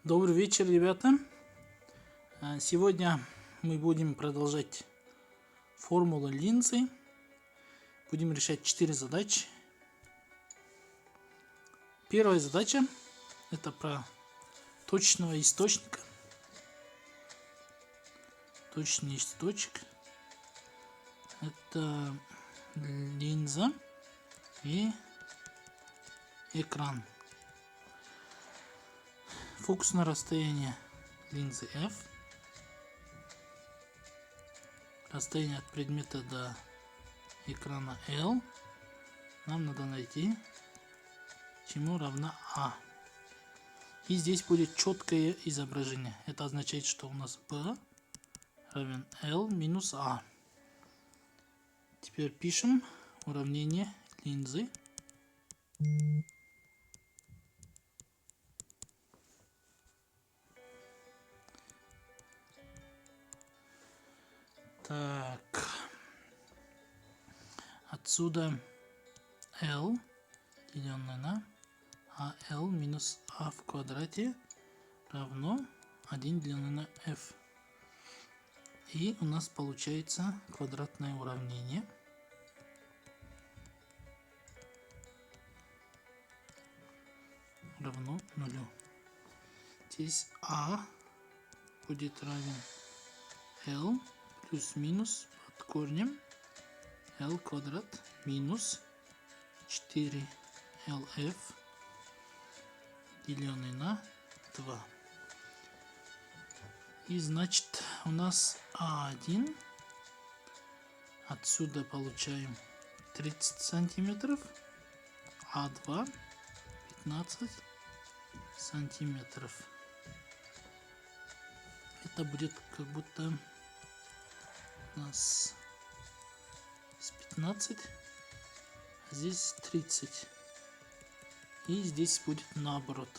Добрый вечер, ребята. Сегодня мы будем продолжать формулу линзы. Будем решать 4 задачи. Первая задача — это про точного источника. Точный источник — это линза и экран. Фокусное расстояние линзы F. Расстояние от предмета до экрана L. Нам надо найти, чему равна А. И здесь будет четкое изображение. Это означает, что у нас B равен L минус А. Теперь пишем уравнение линзы. Так, отсюда L деленное на AL минус А в квадрате равно 1 деленное на F. И у нас получается квадратное уравнение. Равно нулю. Здесь А будет равен L плюс-минус под корнем L квадрат минус 4LF деленное на 2. И значит у нас А1 отсюда получаем 30 сантиметров, А2 15 сантиметров. Это будет как будто у нас с 15, а здесь 30. И здесь будет наоборот.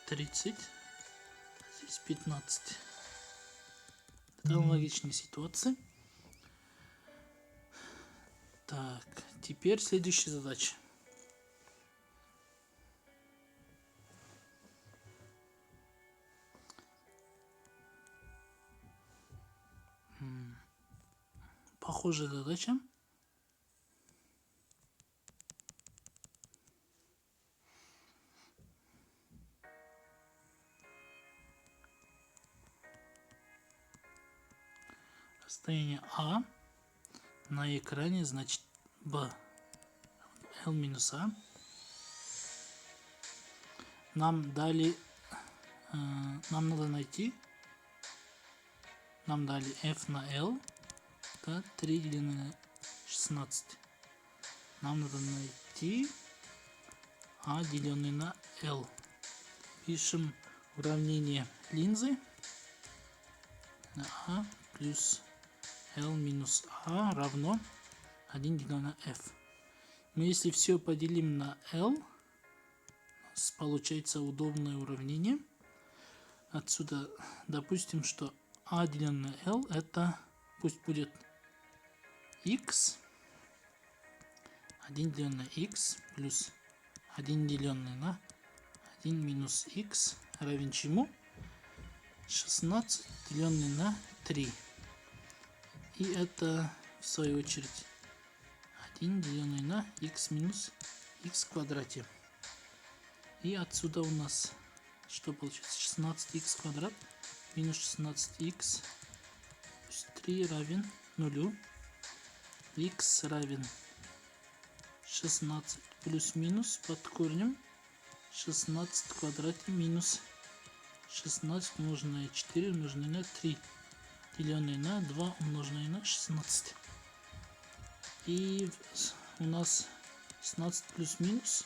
30, а здесь 15. Это аналогичная ситуация. Так, теперь следующая задача. Похожая задача. Расстояние А на экране, значит B L минус А. Нам дали, нам надо найти, нам дали F на L, это 3 деленное на 16. Нам надо найти А деленное на L. Пишем уравнение линзы на А плюс L минус А равно 1 деленное на F. Но если все поделим на L, у нас получается удобное уравнение. Отсюда допустим, что А деленное на L это пусть будет x, 1 деленное на x плюс 1 деленное на 1 минус x равен чему? 16 деленное на 3. И это в свою очередь 1 деленное на x минус x в квадрате. И отсюда у нас что получается? 16х квадрат минус 16х плюс 3 равен 0. Х равен 16 плюс-минус под корнем 16 в квадрате минус 16 умноженное на 4 умноженное на 3 деленное на 2 умноженное на 16. И у нас 16 плюс-минус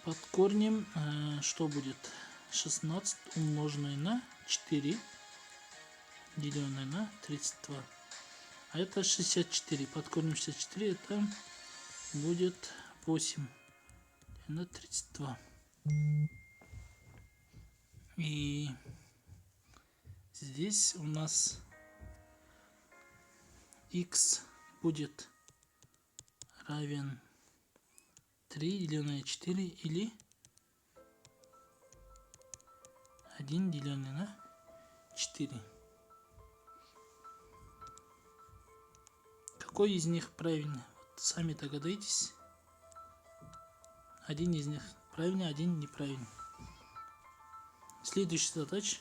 под корнем что будет? 16 умноженное на 4 деленное на 32. А это 64. Под корнем 64 это будет 8 на 32. И здесь у нас x будет равен 3 деленное на 4 или 1 деленное на 4. Какой из них правильный? Вот сами догадайтесь. Один из них правильный, один неправильный. Следующая задача.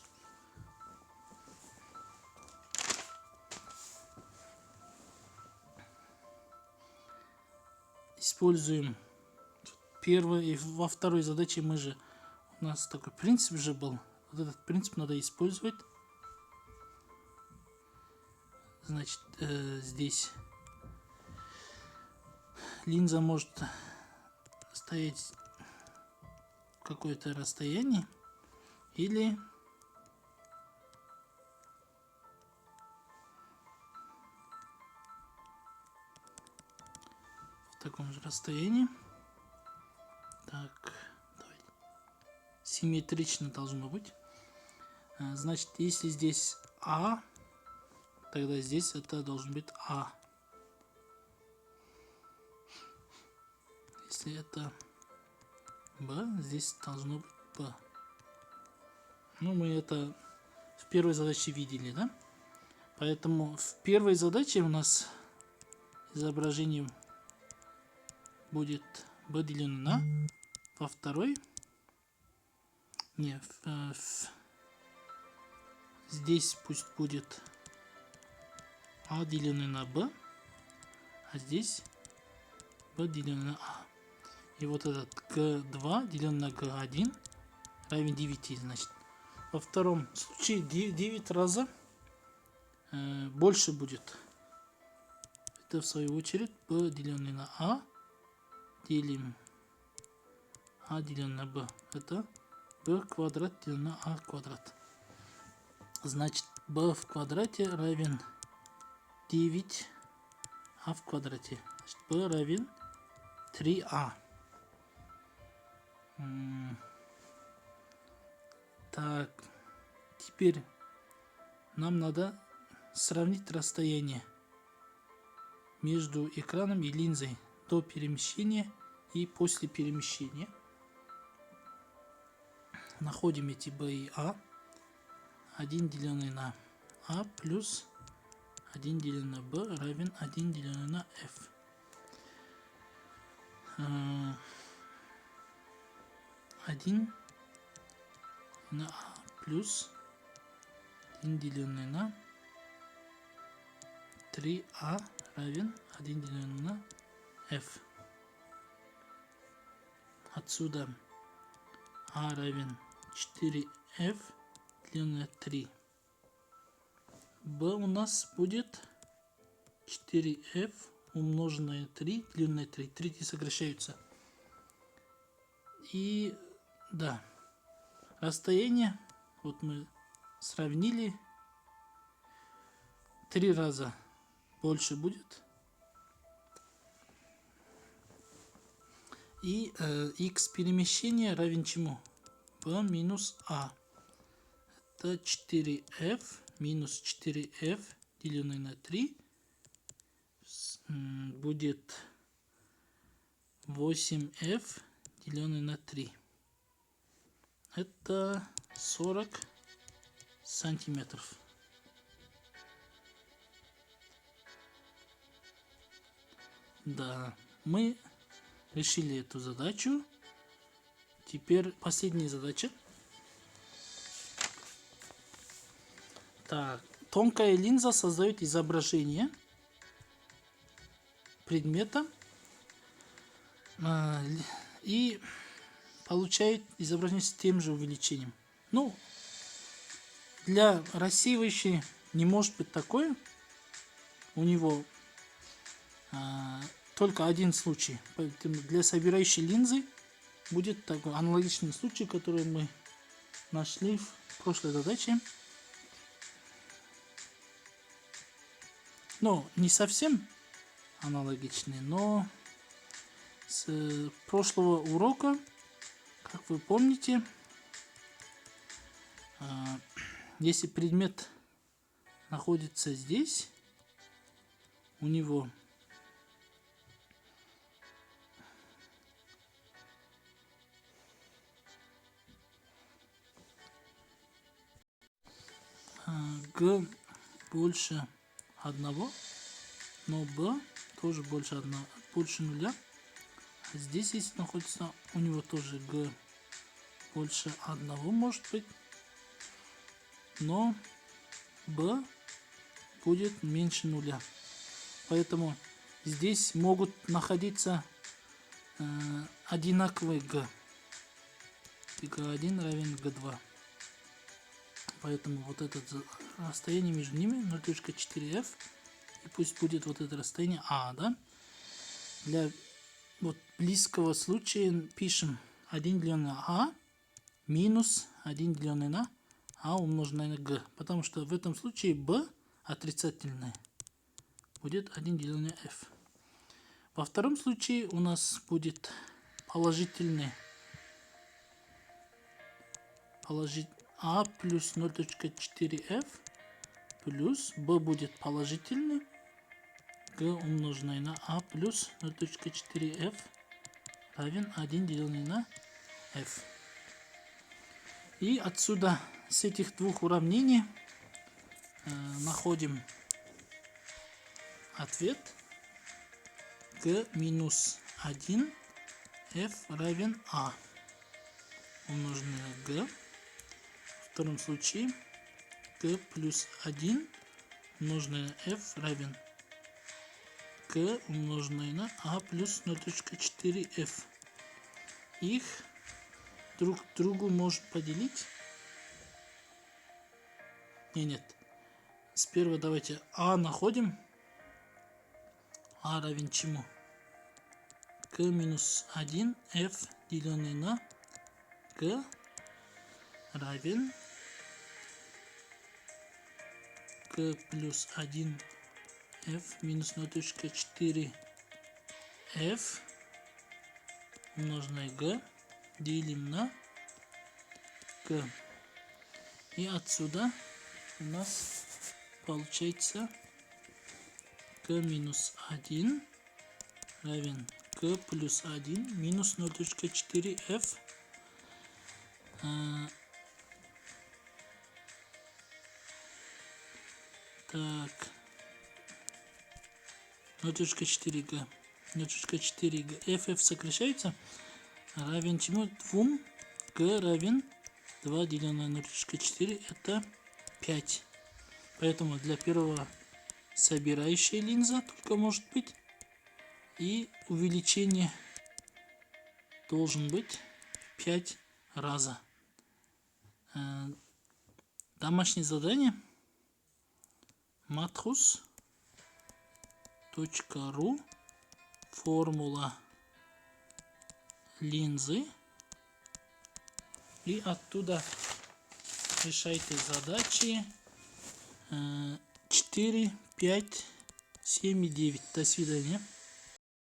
Используем первое и во второй задаче у нас такой принцип же был. Вот этот принцип надо использовать. Значит, здесь линза может стоять в какое-то расстояние или в таком же расстоянии. Так, давайте. Симметрично должно быть. Значит, если здесь А, тогда здесь это должен быть А. Если это Б, здесь должно быть Б. Ну, мы это в первой задаче видели, да? Поэтому в первой задаче у нас изображение будет B деленное на, во второй, не, здесь пусть будет А деленное на B, а здесь B деленное на А. И вот этот G2 деленное на G1 равен 9, значит. Во втором случае 9 раза больше будет. Это в свою очередь B деленное на А делим А деленное на B. Это B квадрат деленное на А квадрат. Значит, B в квадрате равен 9 А в квадрате. Значит, B равен 3А. Так, теперь нам надо сравнить расстояние между экраном и линзой до перемещения и после перемещения. Находим эти B и А. 1 деленное на А плюс 1 деленное на B равен 1 деленное на F. 1 на А плюс 1 деленное на 3А равен 1 деленное на F. Отсюда А равен 4F деленное на 3. B у нас будет 4F умноженное на 3 деленное на 3. 3 сокращаются. И да, расстояние, вот мы сравнили, 3 раза больше будет. И x перемещения равен чему? B минус А. Это 4F минус 4F деленное на 3 будет 8F деленное на 3. Это 40 сантиметров. Да, мы решили эту задачу. Теперь последняя задача. Так, тонкая линза создает изображение предмета и получает изображение с тем же увеличением. Ну, для рассеивающей не может быть такое. У него только один случай. Поэтому для собирающей линзы будет такой аналогичный случай, который мы нашли в прошлой задаче. Но не совсем аналогичный, но с прошлого урока, как вы помните, если предмет находится здесь, у него G больше 1, но B тоже больше нуля. Здесь, если находится, у него тоже G больше 1 может быть, но B будет меньше нуля. Поэтому здесь могут находиться одинаковые G. И G1 равен G2. Поэтому вот это расстояние между ними 0.4f. И пусть будет вот это расстояние А, да? Для вот близкого случая пишем 1 деленное на А минус 1 деленное на А умноженное на G. Потому что в этом случае B отрицательное. Будет 1 деленное на f. Во втором случае у нас будет положительный А плюс 0.4f плюс B будет положительный G умноженное на А плюс 0.4f равен 1 деленное на f. И отсюда с этих двух уравнений находим ответ. G минус 1 f равен А умноженное на G. В втором случае G плюс 1 умноженное на f равен G умноженное на А плюс 0.4f. Их друг другу можно поделить. Нет. Сперва давайте А находим. А равен чему? G минус 1 f деленное на G равен G плюс 1 f минус 0.4 f умноженное на G делим на G. И отсюда у нас получается G минус 1 равен G плюс 1 минус 0.4 f. Так. 0.4 G. 0.4 G. FF сокращается. Равен чему? 2. G равен 2 деленное на 0.4. Это 5. Поэтому для первого собирающая линза только может быть. И увеличение должен быть 5 раза. Домашнее задание. mathus.ru формула линзы. И оттуда решайте задачи 4, 5, 7 и 9. До свидания.